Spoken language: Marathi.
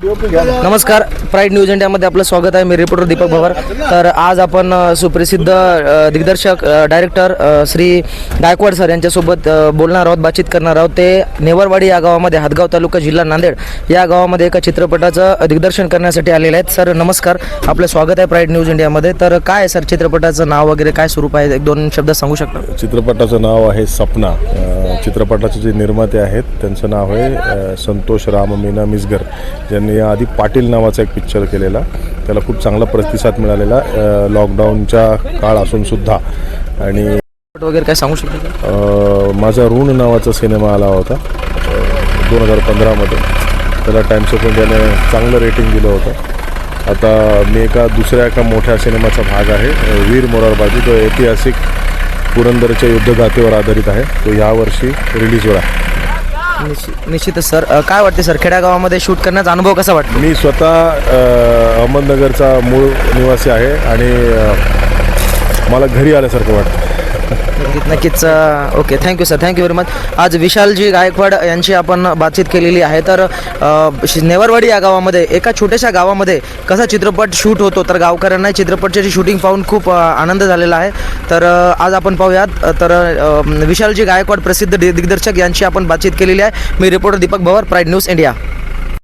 नमस्कार, प्राईड न्यूज इंडियामध्ये आपलं स्वागत आहे. मी रिपोर्टर दीपक भवर. तर आज आपण सुप्रसिद्ध दिग्दर्शक डायरेक्टर श्री गायकवाड सर यांच्यासोबत बोलणार आहोत, बातचीत करणार आहोत. ते नेवरवाडी या गावामध्ये, हातगाव तालुका, जिल्हा नांदेड या गावामध्ये एका चित्रपटाचं दिग्दर्शन करण्यासाठी आलेले आहेत. सर नमस्कार, आपलं स्वागत आहे प्राईड न्यूज इंडियामध्ये. तर काय सर चित्रपटाचं नाव वगैरे काय स्वरूप आहे, एक दोन शब्द सांगू शकता? चित्रपटाचं नाव आहे सपना. चित्रपटाचे जे निर्माते आहेत त्यांचं नाव आहे संतोष राम मीना मिसगर, ज्यांनी याआधी पाटील नावाचा एक पिक्चर केलेला. त्याला खूप चांगला प्रतिसाद मिळालेला लॉकडाऊनच्या काळ असून सुद्धा. आणि वगैरे काय सांगू शकता? माझा ऋण नावाचा सिनेमा आला होता 2015मध्ये. त्याला टाइम्स ऑफ इंडियाने चांगलं रेटिंग दिलं होतं. आता मी दुसऱ्या मोठ्या सिनेमाचा भाग आहे, वीर मोरारबाजी. तो ऐतिहासिक पुरंदरच्या युद्धगाथेवर आधारित आहे. तो यावर्षी रिलीजवर आहे. निश्चितच सर. काय वाटते सर, खेड्यागावामध्ये शूट करण्याचा अनुभव कसा वाटतो? मी स्वतः अहमदनगरचा मूळ निवासी आहे आणि मला घरी आल्यासारखं वाटतं. नक्कीच. Okay, thank you sir, thank you very much. आज विशालजी गायकवाड यांची आपण बातचीत केलेली आहे. तर नेवरवाडी या गावामध्ये, एका छोट्याशा गावामध्ये कसा चित्रपट शूट होतो, तर गावकऱ्यांना चित्रपटाची शूटिंग पाहून खूप आनंद झालेला आहे. तर आज आपण पाहूयात. तर विशालजी गायकवाड प्रसिद्ध दिग्दर्शक यांची आपण बातचीत केलेली आहे. मी रिपोर्टर दीपक भवर, प्राईड न्यूज इंडिया.